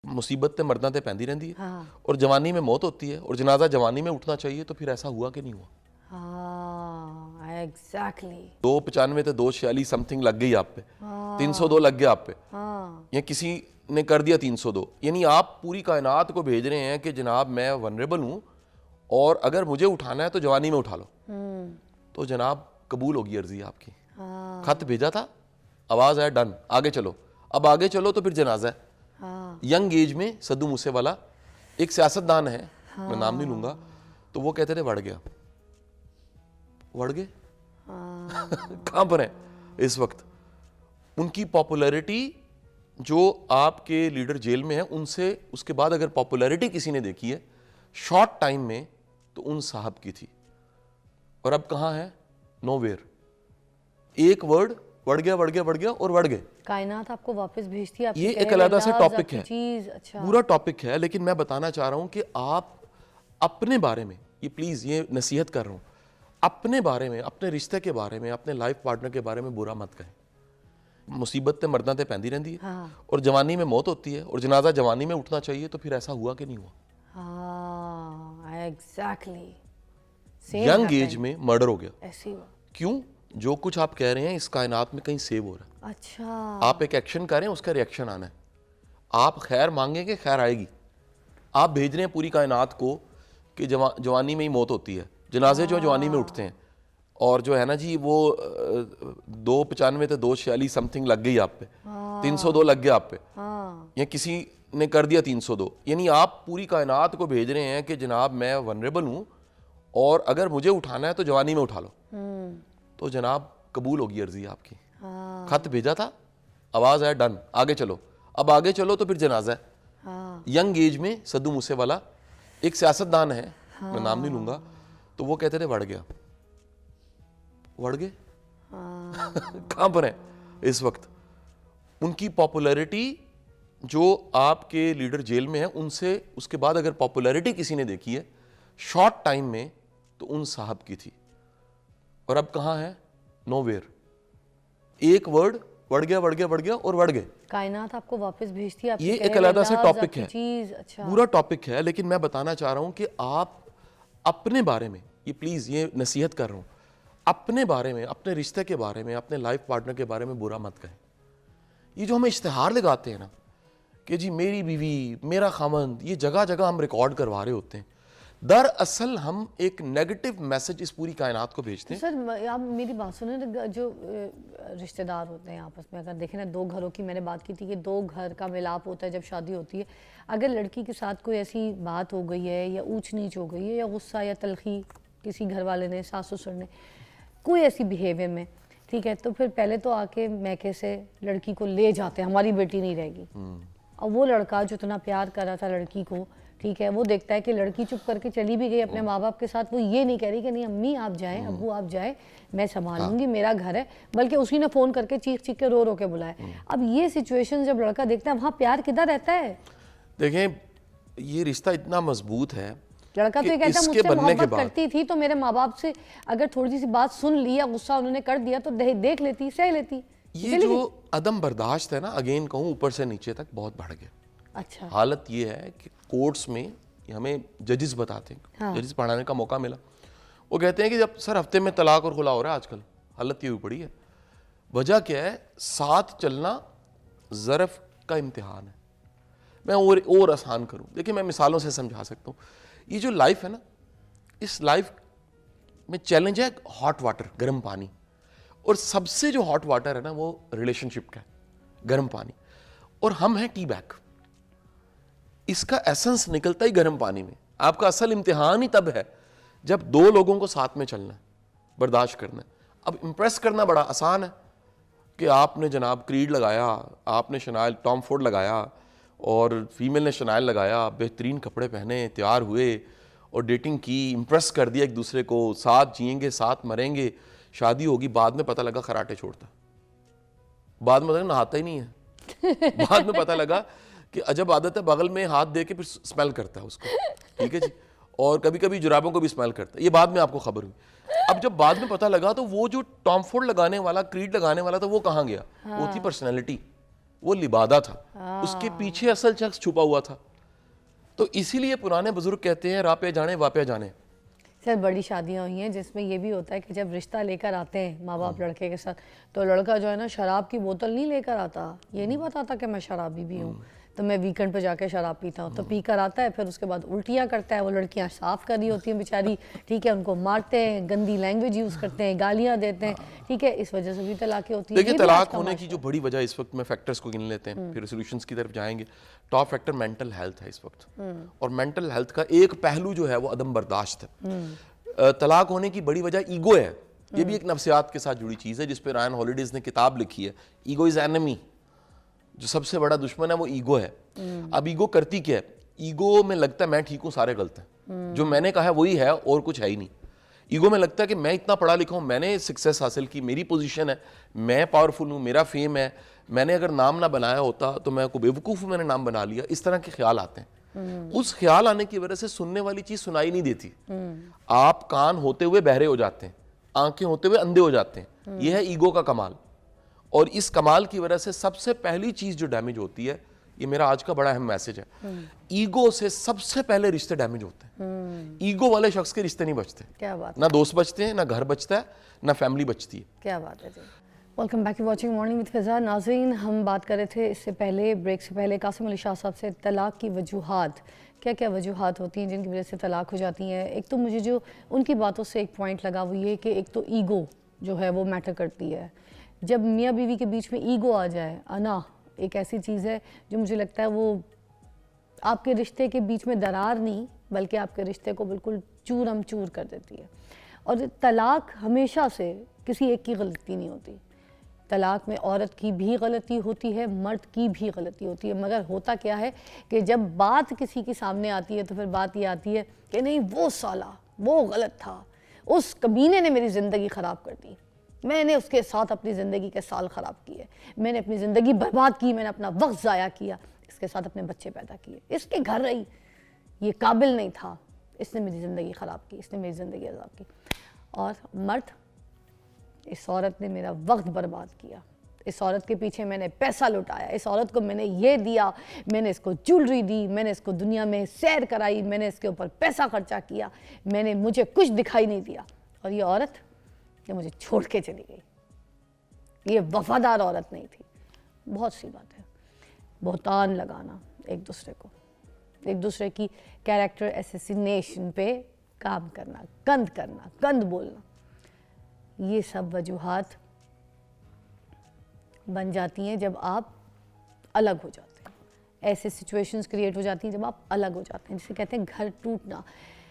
مصیبت تے مرنا تے پیندی رہندی ہے اور جوانی میں موت ہوتی ہے اور جنازہ جوانی میں اٹھنا چاہیے. تو پھر ایسا ہوا کہ نہیں ہوا؟ ایگزیکٹلی 295 تے 246 سم تھنگ لگ گئی آپ پہ, 302 لگ گیا آپ پہ, یا کسی نے کر دیا 302. یعنی آپ پوری کائنات کو بھیج رہے ہیں کہ جناب میں ونریبل ہوں اور اگر مجھے اٹھانا ہے تو جوانی میں اٹھا لو. تو جناب قبول ہوگی عرضی آپ کی. خط بھیجا تھا, آواز آیا ڈن, آگے چلو. اب آگے چلو تو پھر جنازہ ہے. ینگ ایج میں سدھو موسے والا ایک سیاستدان ہے, میں نام نہیں لوں گا, تو وہ کہتے تھے وڑ گیا. وڑ گئے کہاں پر ہیں اس وقت؟ ان کی پاپولیرٹی جو آپ کے لیڈر جیل میں ہیں ان سے اس کے بعد اگر پاپولیرٹی کسی نے دیکھی ہے شارٹ ٹائم میں تو ان صاحب کی تھی. اور اب کہاں ہے؟ Know where. ایک ورڈ وڑ گیا وڑ گیا وڑ گیا اور وڑ گئے. کائنات آپ کو واپس بھیجتی ہے. یہ ایک علیحدہ سے ٹاپک ہے, پورا ٹاپک ہے, لیکن میں بتانا چاہ رہا ہوں کہ آپ اپنے بارے میں, یہ پلیز یہ نصیحت کر رہا ہوں, اپنے بارے میں, اپنے رشتے کے بارے میں, اپنے لائف پارٹنر کے بارے میں برا مت کہیں. مصیبت تے مرنا تے پیندی رہندی ہے اور جوانی میں موت ہوتی ہے اور جنازہ جوانی میں اٹھنا چاہیے. تو پھر ایسا ہوا کہ نہیں ہوا؟ ایگزیکٹلی ینگ ایج میں مرڈر ہو گیا. کیوں؟ جو کچھ آپ کہہ رہے ہیں اس کائنات میں کہیں سیو ہو رہا ہے. اچھا, آپ ایک ایکشن کریں, اس کا ریئیکشن آنا ہے. آپ خیر مانگیں گے, خیر آئے گی. آپ بھیج رہے ہیں پوری کائنات کو کہ جوانی میں ہی موت ہوتی ہے, جنازے جو جوانی میں اٹھتے ہیں, اور جو ہے نا جی وہ 295 تے 246 سم تھنگ لگ گئی آپ پہ, 302 لگ گیا آپ پہ, یا کسی نے کر دیا 302. یعنی آپ پوری کائنات کو بھیج رہے ہیں کہ جناب میں ونریبل ہوں اور اگر مجھے اٹھانا ہے تو جوانی میں اٹھا لو. تو جناب قبول ہوگی عرضی آپ کی. خط بھیجا تھا, آواز آیا ڈن, آگے چلو. اب آگے چلو تو پھر جنازہ ہے. ینگ ایج میں سدھو موسے والا ایک سیاستدان ہے, میں نام نہیں لوں گا, تو وہ کہتے تھے وڑ گیا. وڑ گئے کہاں پر ہیں اس وقت؟ ان کی پاپولیرٹی جو آپ کے لیڈر جیل میں ہیں ان سے اس کے بعد اگر پاپولیرٹی کسی نے دیکھی ہے شارٹ ٹائم میں تو ان صاحب کی تھی. اور اب کہاں ہے؟ Know where. ایک ورڈ وڑ گیا وڑ گیا وڑ گیا اور وڑ گئے. کائنات آپ کو واپس بھیجتی ہے. یہ ایک علیحدہ سے ٹاپک ہے, پورا ٹاپک ہے, لیکن میں بتانا چاہ رہا ہوں کہ آپ اپنے بارے میں, یہ پلیز یہ نصیحت کر رہا ہوں, اپنے بارے میں, اپنے رشتے کے بارے میں, اپنے لائف پارٹنر کے بارے میں برا مت کہیں. یہ جو ہمیں اشتہار لگاتے ہیں نا کہ جی میری بیوی, میرا خامند, یہ جگہ جگہ ہم ریکارڈ کروا رہے ہوتے ہیں, دراصل ہم ایک نیگیٹو میسج اس پوری کائنات کو بھیجتے ہیں. سر آپ میری بات سنیں, جو رشتہ دار ہوتے ہیں آپس میں, اگر دیکھیں نا دو گھروں کی میں نے بات کی تھی کہ دو گھر کا ملاپ ہوتا ہے جب شادی ہوتی ہے. اگر لڑکی کے ساتھ کوئی ایسی بات ہو گئی ہے یا اونچ نیچ ہو گئی ہے یا غصہ یا تلخی کسی گھر والے نے, ساس سسر نے, کوئی ایسی بیہیویئر میں, ٹھیک ہے, تو پھر پہلے تو آ کے میکے سے لڑکی کو لے جاتے ہیں, ہماری بیٹی نہیں رہے گی. اور وہ لڑکا جو اتنا پیار کر رہا تھا لڑکی کو, ٹھیک ہے, وہ دیکھتا ہے کہ لڑکی چپ کر کے چلی بھی گئی اپنے ماں باپ کے ساتھ, وہ یہ نہیں کہہ رہی کہ نہیں امی آپ جائیں, ابو آپ جائیں, میں سنبھال لوں گی, میرا گھر ہے, بلکہ اسی نے فون کر کے چیخ چیخ کے رو رو کے بلایا. اب یہ سچویشن جب لڑکا دیکھتا ہے وہاں پیار کدھر رہتا ہے؟ دیکھیں یہ رشتہ اتنا مضبوط ہے, لڑکا تو یہ کہتا ہے مجھ سے محبت کرتی تھی تو میرے ماں باپ سے اگر تھوڑی سی بات سن لی یا غصہ انہوں نے کر دیا تو دیکھ لیتی, سہ لیتی. یہ جو عدم برداشت ہے نا, اگین کہوں اوپر سے نیچے تک بہت بڑھ گیا. اچھا, حالت یہ ہے کہ کورٹس میں ہمیں ججز بتاتے ہیں, ججز پڑھانے کا موقع ملا, وہ کہتے ہیں کہ جب سر ہفتے میں طلاق اور خلا ہو رہا ہے آج کل, حالت یہ ہوئی پڑی ہے. وجہ کیا ہے؟ ساتھ چلنا ظرف کا امتحان ہے. میں اور آسان کروں, دیکھیں میں مثالوں سے سمجھا سکتا ہوں. یہ جو لائف ہے نا, اس لائف میں چیلنج ہے ہاٹ واٹر, گرم پانی, اور سب سے جو ہاٹ واٹر ہے نا وہ ریلیشن شپ کا ہے, گرم پانی, اور ہم ہیں ٹی بیگ. اس کا ایسنس نکلتا ہی گرم پانی میں. آپ کا اصل امتحان ہی تب ہے جب دو لوگوں کو ساتھ میں چلنا ہے, برداشت کرنا ہے. اب امپریس کرنا بڑا آسان ہے کہ آپ نے جناب کریڈ لگایا, آپ نے شنائل ٹام فورڈ لگایا, اور فیمیل نے شنائل لگایا, بہترین کپڑے پہنے, تیار ہوئے اور ڈیٹنگ کی, امپریس کر دیا ایک دوسرے کو, ساتھ جئیں گے, ساتھ مریں گے, شادی ہوگی. بعد میں پتہ لگا خراٹے چھوڑتا, بعد میں نہاتا ہی نہیں ہے, بعد میں پتہ لگا کہ عجب عادت ہے, بغل میں ہاتھ دے کے پھر اسمیل کرتا ہے اس کو, ٹھیک ہے جی, اور کبھی کبھی جرابوں کو بھی اسمیل کرتا ہے. یہ بعد میں آپ کو خبر ہوئی. اب جب بعد میں پتہ لگا تو وہ جو ٹام فورڈ لگانے والا, کریڈ لگانے والا تھا, وہ کہاں گیا؟ وہ تھی پرسنالٹی. وہ لبادہ تھا, اس کے پیچھے اصل شخص چھپا ہوا تھا. تو اسی لیے پرانے بزرگ کہتے ہیں راہ پہ جانے واپے جانے. سر بڑی شادیاں ہوئی ہیں جس میں یہ بھی ہوتا ہے کہ جب رشتہ لے کر آتے ہیں ماں باپ لڑکے کے ساتھ, تو لڑکا جو ہے نا شراب کی بوتل نہیں لے کر آتا, یہ نہیں بتاتا کہ میں شرابی بھی ہوں, تو میں ویکنڈ پہ جا کے شراب پیتا ہوں, تو پی کر آتا ہے, پھر اس کے بعد الٹیاں کرتا ہے. وہ لڑکیاں صاف کر رہی ہوتی ہیں بیچاری, ٹھیک ہے, ان کو مارتے ہیں, گندی لینگویج یوز کرتے ہیں, گالیاں دیتے ہیں, ٹھیک ہے, اس وجہ سے بھی طلاقیں ہوتی ہیں. دیکھیں طلاق ہونے کی جو بڑی وجہ اس وقت میں فیکٹرز کو گن لیتے ہیں, پھر سولوشنز کی طرف جائیں گے. ٹاپ فیکٹر مینٹل ہیلتھ ہے اس وقت, اور مینٹل ہیلتھ کا ایک پہلو جو ہے وہ عدم برداشت ہے. طلاق ہونے کی بڑی وجہ ایگو ہے. یہ بھی ایک نفسیات کے ساتھ جڑی چیز ہے جس پہ رائن ہالیڈیز نے کتاب لکھی ہے, ایگو از اینمی. جو سب سے بڑا دشمن ہے وہ ایگو ہے. اب ایگو کرتی کیا ہے, ایگو میں لگتا ہے میں ٹھیک ہوں سارے غلط ہیں, جو میں نے کہا ہے وہی ہے اور کچھ ہے ہی نہیں. ایگو میں لگتا ہے کہ میں اتنا پڑھا لکھا ہوں, میں نے سکسیس حاصل کی, میری پوزیشن ہے, میں پاورفل ہوں, میرا فیم ہے, میں نے اگر نام نہ بنایا ہوتا تو میں کو بیوقوف ہوں, میں نے نام بنا لیا. اس طرح کے خیال آتے ہیں. اس خیال آنے کی وجہ سے سننے والی چیز سنائی نہیں دیتی. آپ کان ہوتے ہوئے بہرے ہو جاتے ہیں, آنکھیں ہوتے ہوئے اندھے ہو جاتے ہیں. یہ ہے ایگو کا کمال. اور اس کمال کی وجہ سے سب سے پہلی چیز جو ڈیمیج ہوتی ہے, یہ میرا آج کا بڑا اہم میسج ہے, ایگو سے سب سے پہلے رشتے ڈیمیج ہوتے ہیں. ایگو والے شخص کے رشتے نہیں بچتے. کیا بات, نہ دوست بچتے ہیں, نہ گھر بچتا ہے, نہ فیملی بچتی ہے. کیا بات ہے جی. Welcome back to watching morning with Faza. ناظرین, ہم بات کر رہے تھے اس سے پہلے, بریک سے پہلے, قاسم علی شاہ صاحب سے طلاق کی وجوہات, کیا کیا وجوہات ہوتی ہیں جن کی وجہ سے طلاق ہو جاتی ہیں. ایک تو مجھے جو ان کی باتوں سے ایک پوائنٹ لگا وہ یہ کہ ایک تو ایگو جو ہے وہ میٹر کرتی ہے. جب میاں بیوی کے بیچ میں ایگو آ جائے, انا ایک ایسی چیز ہے جو مجھے لگتا ہے وہ آپ کے رشتے کے بیچ میں درار نہیں بلکہ آپ کے رشتے کو بالکل چورم چور کر دیتی ہے. اور طلاق ہمیشہ سے کسی ایک کی غلطی نہیں ہوتی. طلاق میں عورت کی بھی غلطی ہوتی ہے, مرد کی بھی غلطی ہوتی ہے, مگر ہوتا کیا ہے کہ جب بات کسی کے سامنے آتی ہے تو پھر بات یہ آتی ہے کہ نہیں وہ سالہ وہ غلط تھا, اس کمینے نے میری زندگی خراب کر دی, میں نے اس کے ساتھ اپنی زندگی کے سال خراب کیے, میں نے اپنی زندگی برباد کی, میں نے اپنا وقت ضائع کیا, اس کے ساتھ اپنے بچے پیدا کیے, اس کے گھر رہی, یہ قابل نہیں تھا, اس نے میری زندگی خراب کی, اس نے میری زندگی عذاب کی. اور مرد, اس عورت نے میرا وقت برباد کیا, اس عورت کے پیچھے میں نے پیسہ لٹایا, اس عورت کو میں نے یہ دیا, میں نے اس کو جولری دی, میں نے اس کو دنیا میں سیر کرائی, میں نے اس کے اوپر پیسہ خرچہ کیا, مجھے کچھ دکھائی نہیں دیا. اور یہ عورت یہ مجھے چھوڑ کے چلی گئی, یہ وفادار عورت نہیں تھی. بہت سی بات ہے. بہتان لگانا ایک دوسرے کو, ایک دوسرے کی کیریکٹر ایسیسینیشن پہ کام کرنا, گند بولنا, یہ سب وجوہات بن جاتی ہیں جب آپ الگ ہو جاتے ہیں. ایسے سچویشنز کریٹ ہو جاتی ہیں جب آپ الگ ہو جاتے ہیں, جسے کہتے ہیں گھر ٹوٹنا.